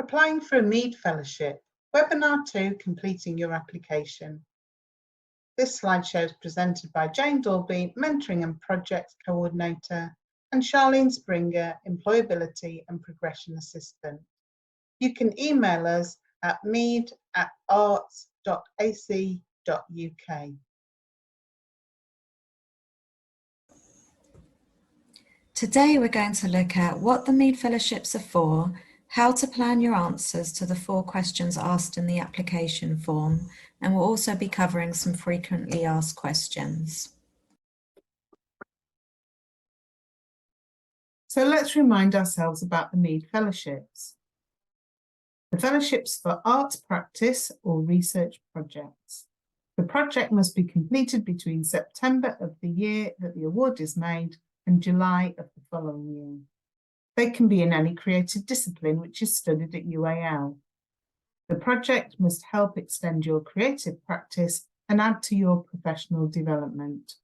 Applying for a Mead Fellowship, Webinar 2, Completing Your Application. This slideshow is presented by Jane Dolby, Mentoring and Project Coordinator, and Charlene Springer, Employability and Progression Assistant. You can email us at mead@arts.ac.uk. Today we're going to look at what the Mead Fellowships are for, how to plan your answers to the 4 questions asked in the application form, and we'll also be covering some frequently asked questions. So let's remind ourselves about the Mead Fellowships. The fellowships for arts practice or research projects. The project must be completed between September of the year that the award is made and July of the following year. They can be in any creative discipline which is studied at UAL. The project must help extend your creative practice and add to your professional development.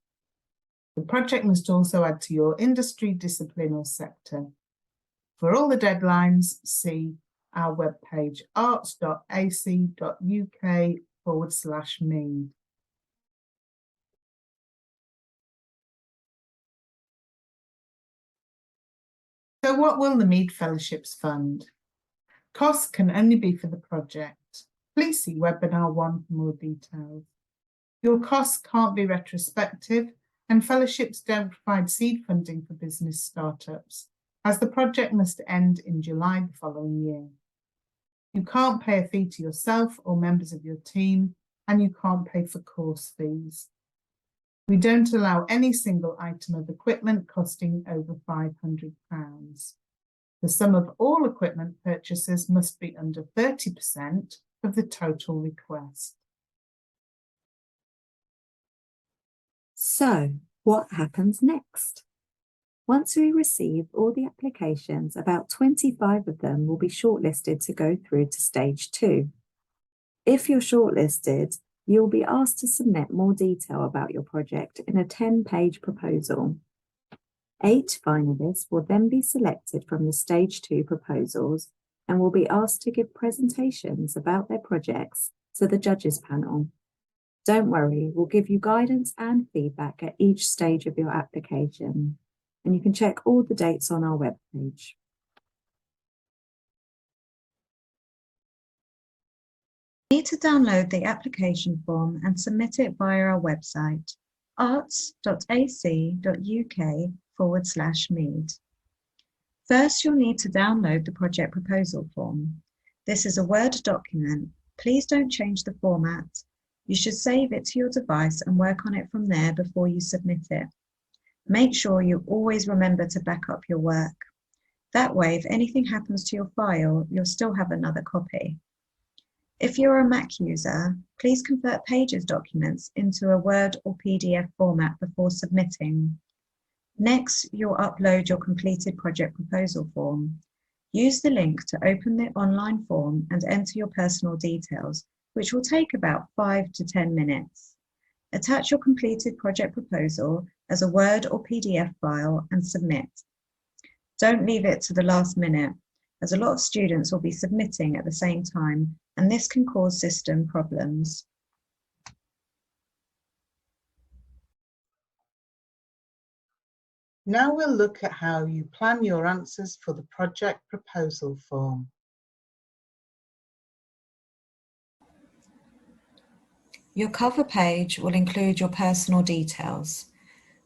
The project must also add to your industry, discipline or sector. For all the deadlines, see our webpage arts.ac.uk/Mead. So what will the Mead Fellowships fund? Costs can only be for the project. Please see webinar 1 for more details. Your costs can't be retrospective, and fellowships don't provide seed funding for business startups, as the project must end in July the following year. You can't pay a fee to yourself or members of your team, and you can't pay for course fees. We don't allow any single item of equipment costing over £500. The sum of all equipment purchases must be under 30% of the total request. So, what happens next? Once we receive all the applications, about 25 of them will be shortlisted to go through to stage 2. If you're shortlisted, you'll be asked to submit more detail about your project in a 10-page proposal. 8 finalists will then be selected from the stage 2 proposals and will be asked to give presentations about their projects to the judges panel. Don't worry, we'll give you guidance and feedback at each stage of your application, and you can check all the dates on our webpage. You need to download the application form and submit it via our website, arts.ac.uk/Mead. First, you'll need to download the project proposal form. This is a Word document. Please don't change the format. You should save it to your device and work on it from there before you submit it. Make sure you always remember to back up your work. That way, if anything happens to your file, you'll still have another copy. If you're a Mac user, please convert Pages documents into a Word or PDF format before submitting. Next, you'll upload your completed project proposal form. Use the link to open the online form and enter your personal details, which will take about 5 to 10 minutes. Attach your completed project proposal as a Word or PDF file and submit. Don't leave it to the last minute, as a lot of students will be submitting at the same time, and this can cause system problems. Now we'll look at how you plan your answers for the project proposal form. Your cover page will include your personal details.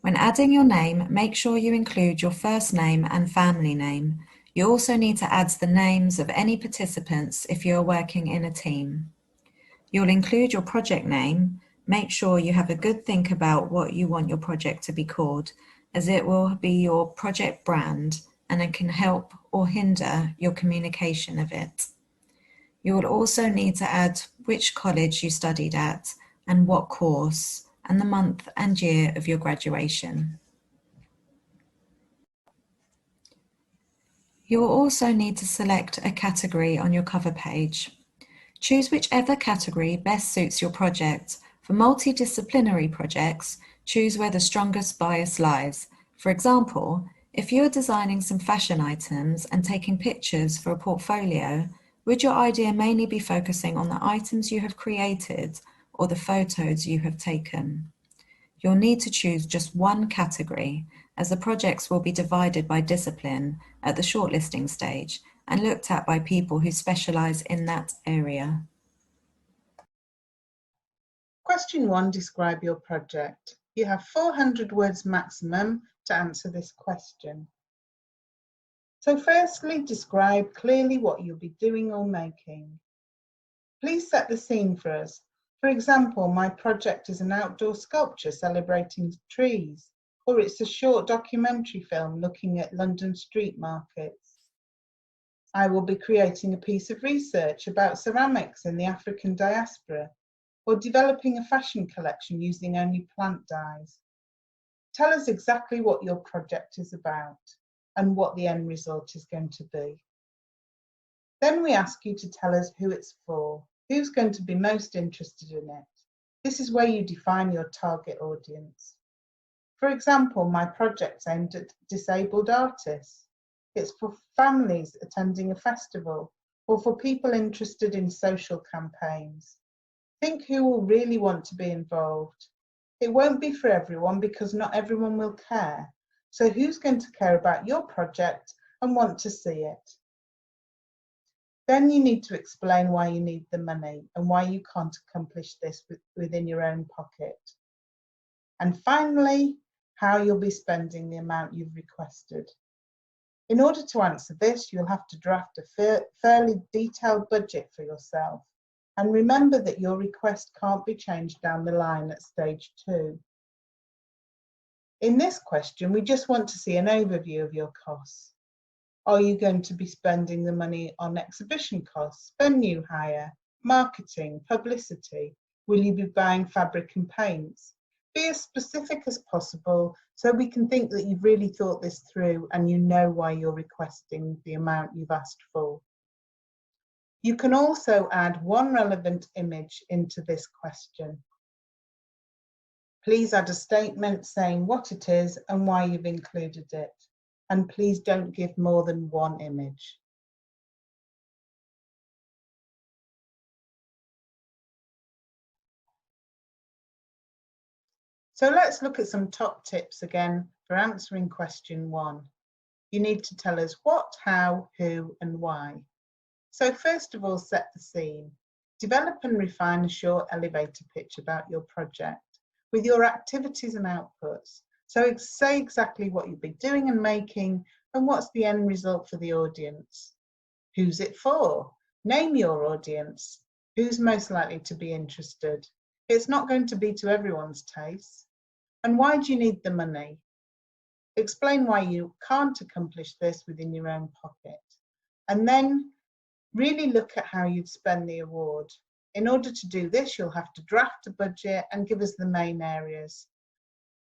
When adding your name, make sure you include your first name and family name. You also need to add the names of any participants if you are working in a team. You'll include your project name. Make sure you have a good think about what you want your project to be called, as it will be your project brand and it can help or hinder your communication of it. You will also need to add which college you studied at and what course, and the month and year of your graduation. You will also need to select a category on your cover page. Choose whichever category best suits your project. For multidisciplinary projects, choose where the strongest bias lies. For example, if you are designing some fashion items and taking pictures for a portfolio, Would your idea mainly be focusing on the items you have created or the photos you have taken? You'll need to choose just one category, as the projects will be divided by discipline at the shortlisting stage and looked at by people who specialise in that area. Question 1, describe your project. You have 400 words maximum to answer this question. So firstly, describe clearly what you'll be doing or making. Please set the scene for us. For example, my project is an outdoor sculpture celebrating trees, or it's a short documentary film looking at London street markets. I will be creating a piece of research about ceramics in the African diaspora, or developing a fashion collection using only plant dyes. Tell us exactly what your project is about and what the end result is going to be. Then we ask you to tell us who it's for, who's going to be most interested in it. This is where you define your target audience. For example, my project's aimed at disabled artists. It's for families attending a festival or for people interested in social campaigns. Think who will really want to be involved. It won't be for everyone because not everyone will care. So who's going to care about your project and want to see it? Then you need to explain why you need the money and why you can't accomplish this within your own pocket. And finally, how you'll be spending the amount you've requested. In order to answer this, you'll have to draft a fairly detailed budget for yourself. And remember that your request can't be changed down the line at stage 2. In this question, we just want to see an overview of your costs. Are you going to be spending the money on exhibition costs, venue hire, marketing, publicity? Will you be buying fabric and paints? Be as specific as possible so we can think that you've really thought this through and you know why you're requesting the amount you've asked for. You can also add one relevant image into this question. Please add a statement saying what it is and why you've included it. And please don't give more than one image. So let's look at some top tips again for answering question 1. You need to tell us what, how, who, and why. So first of all, set the scene. Develop and refine a short elevator pitch about your project with your activities and outputs. So say exactly what you'll be doing and making and what's the end result for the audience. Who's it for? Name your audience. Who's most likely to be interested? It's not going to be to everyone's taste. And why do you need the money? Explain why you can't accomplish this within your own pocket. And then really look at how you'd spend the award. In order to do this, you'll have to draft a budget and give us the main areas.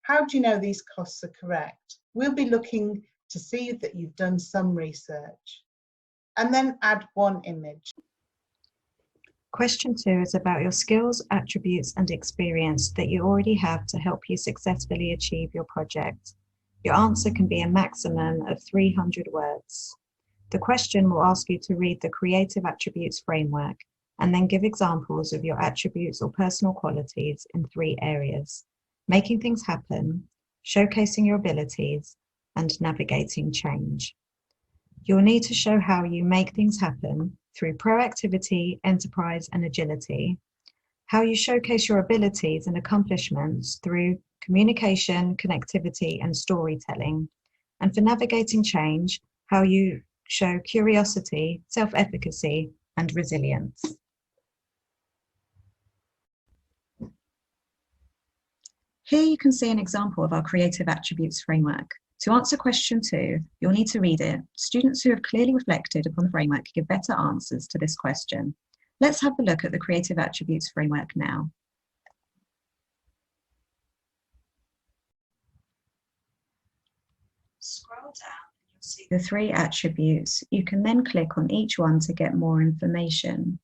How do you know these costs are correct? We'll be looking to see that you've done some research. And then add one image. Question 2 is about your skills, attributes, and experience that you already have to help you successfully achieve your project. Your answer can be a maximum of 300 words. The question will ask you to read the Creative Attributes Framework and then give examples of your attributes or personal qualities in 3 areas: making things happen, showcasing your abilities, and navigating change. You'll need to show how you make things happen through proactivity, enterprise, and agility, how you showcase your abilities and accomplishments through communication, connectivity, and storytelling, and for navigating change, how you show curiosity, self-efficacy, and resilience. Here you can see an example of our Creative Attributes Framework. To answer question 2, you'll need to read it. Students who have clearly reflected upon the framework give better answers to this question. Let's have a look at the Creative Attributes Framework now. Scroll down and you'll see the 3 attributes. You can then click on each one to get more information.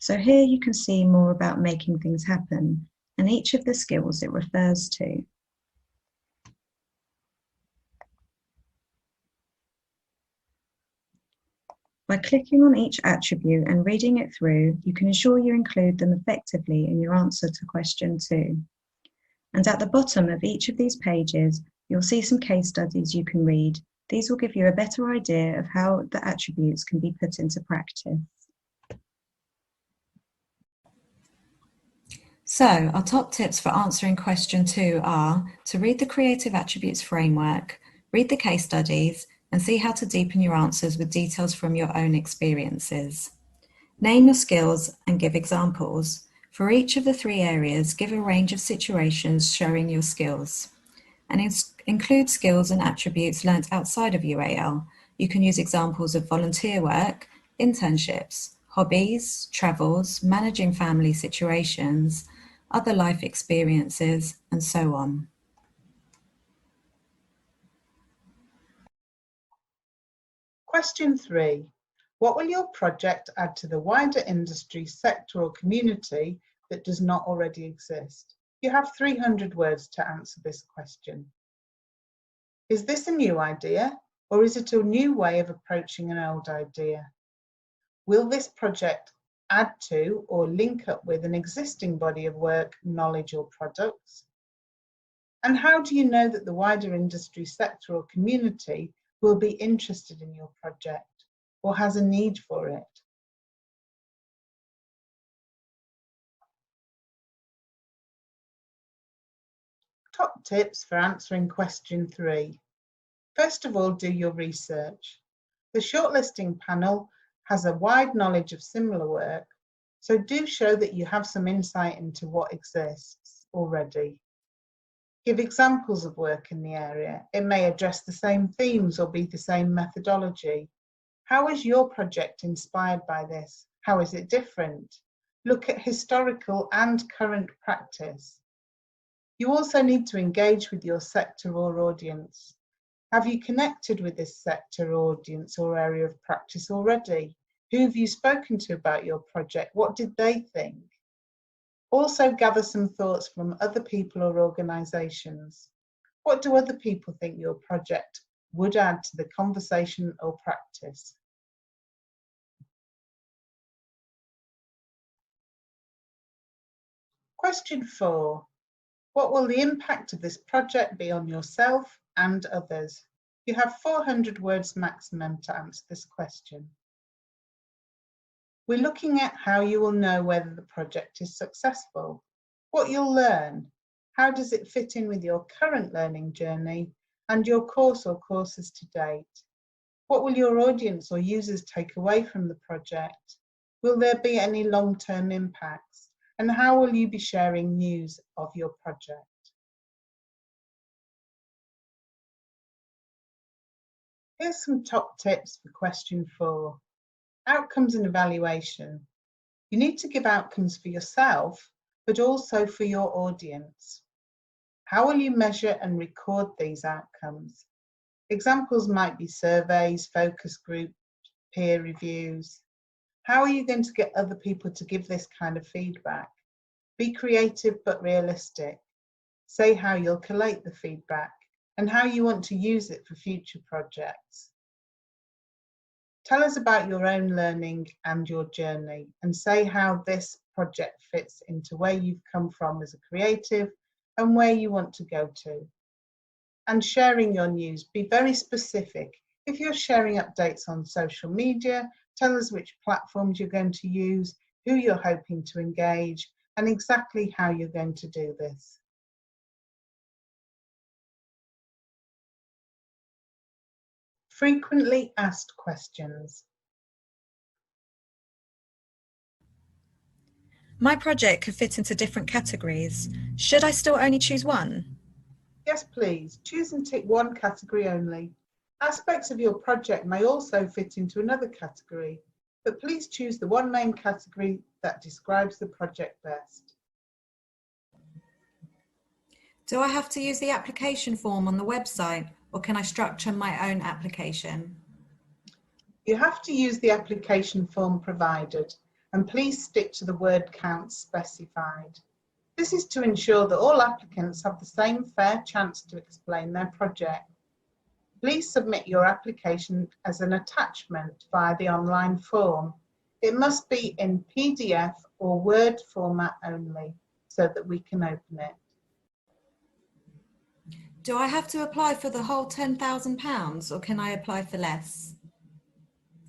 So here you can see more about making things happen and each of the skills it refers to. By clicking on each attribute and reading it through, you can ensure you include them effectively in your answer to question 2. And at the bottom of each of these pages, you'll see some case studies you can read. These will give you a better idea of how the attributes can be put into practice. So, our top tips for answering question 2 are to read the Creative Attributes Framework, read the case studies, and see how to deepen your answers with details from your own experiences. Name your skills and give examples. For each of the 3 areas, give a range of situations showing your skills. And include skills and attributes learnt outside of UAL. You can use examples of volunteer work, internships, hobbies, travels, managing family situations, other life experiences, and so on. Question 3. What will your project add to the wider industry, sector or community that does not already exist? You have 300 words to answer this question. Is this a new idea, or is it a new way of approaching an old idea? Will this project add to or link up with an existing body of work, knowledge or products? And how do you know that the wider industry, sector or community will be interested in your project or has a need for it? Top tips for answering question 3. First of all, do your research. The shortlisting panel has a wide knowledge of similar work, so do show that you have some insight into what exists already. Give examples of work in the area. It may address the same themes or be the same methodology. How is your project inspired by this? How is it different? Look at historical and current practice. You also need to engage with your sector or audience. Have you connected with this sector, audience or area of practice already? Who have you spoken to about your project? What did they think? Also gather some thoughts from other people or organisations. What do other people think your project would add to the conversation or practice? Question 4. What will the impact of this project be on yourself and others? You have 400 words maximum to answer this question. We're looking at how you will know whether the project is successful, what you'll learn, how does it fit in with your current learning journey and your course or courses to date. What will your audience or users take away from the project? Will there be any long-term impacts? And how will you be sharing news of your project? Here's some top tips for question 4. Outcomes and evaluation. You need to give outcomes for yourself, but also for your audience. How will you measure and record these outcomes? Examples might be surveys, focus groups, peer reviews. How are you going to get other people to give this kind of feedback? Be creative but realistic. Say how you'll collate the feedback and how you want to use it for future projects. Tell us about your own learning and your journey, and say how this project fits into where you've come from as a creative and where you want to go to. And sharing your news, be very specific. If you're sharing updates on social media, tell us which platforms you're going to use, who you're hoping to engage, and exactly how you're going to do this. Frequently asked questions. My project could fit into different categories. Should I still only choose one? Yes, please. Choose and tick one category only. Aspects of your project may also fit into another category, but please choose the one main category that describes the project best. Do I have to use the application form on the website, or can I structure my own application? You have to use the application form provided, and please stick to the word count specified. This is to ensure that all applicants have the same fair chance to explain their project. Please submit your application as an attachment via the online form. It must be in PDF or Word format only so that we can open it. Do I have to apply for the whole £10,000 or can I apply for less?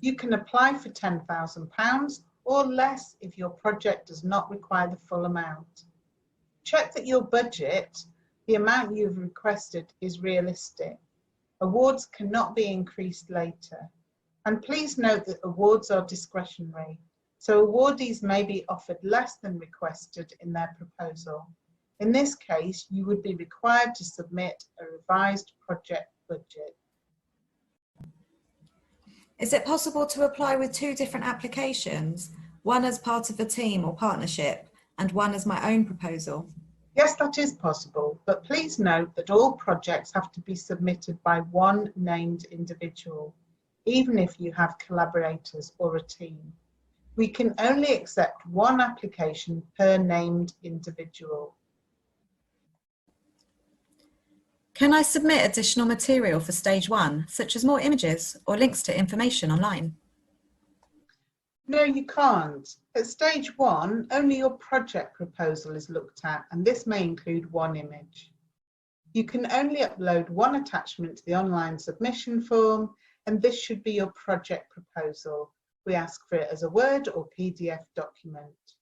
You can apply for £10,000 or less if your project does not require the full amount. Check that your budget, the amount you've requested, is realistic. Awards cannot be increased later. And please note that awards are discretionary, so awardees may be offered less than requested in their proposal. In this case, you would be required to submit a revised project budget. Is it possible to apply with 2 different applications, one as part of a team or partnership and one as my own proposal? Yes, that is possible, but please note that all projects have to be submitted by one named individual, even if you have collaborators or a team. We can only accept one application per named individual. Can I submit additional material for stage 1, such as more images or links to information online? No, you can't. At stage 1, only your project proposal is looked at, and this may include one image. You can only upload one attachment to the online submission form, and this should be your project proposal. We ask for it as a Word or PDF document.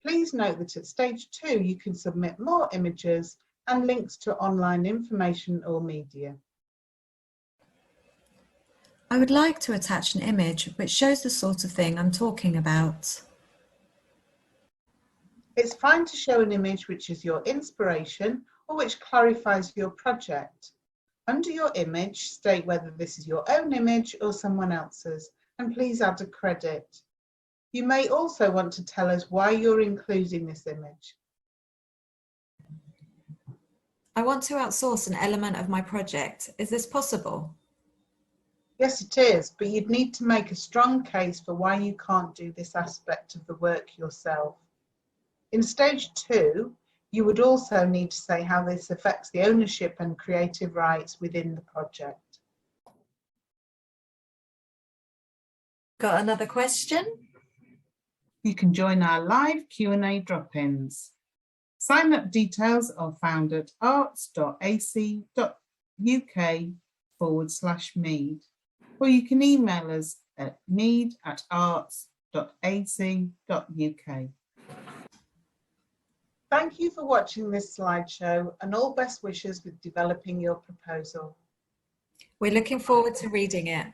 Please note that at stage 2, you can submit more images and links to online information or media. I would like to attach an image which shows the sort of thing I'm talking about. It's fine to show an image which is your inspiration or which clarifies your project. Under your image, state whether this is your own image or someone else's, and please add a credit. You may also want to tell us why you're including this image. I want to outsource an element of my project. Is this possible? Yes, it is, but you'd need to make a strong case for why you can't do this aspect of the work yourself. In stage 2, you would also need to say how this affects the ownership and creative rights within the project. Got another question? You can join our live Q&A drop-ins. Sign-up details are found at arts.ac.uk/Mead, or you can email us at mead@arts.ac.uk. Thank you for watching this slideshow and all best wishes with developing your proposal. We're looking forward to reading it.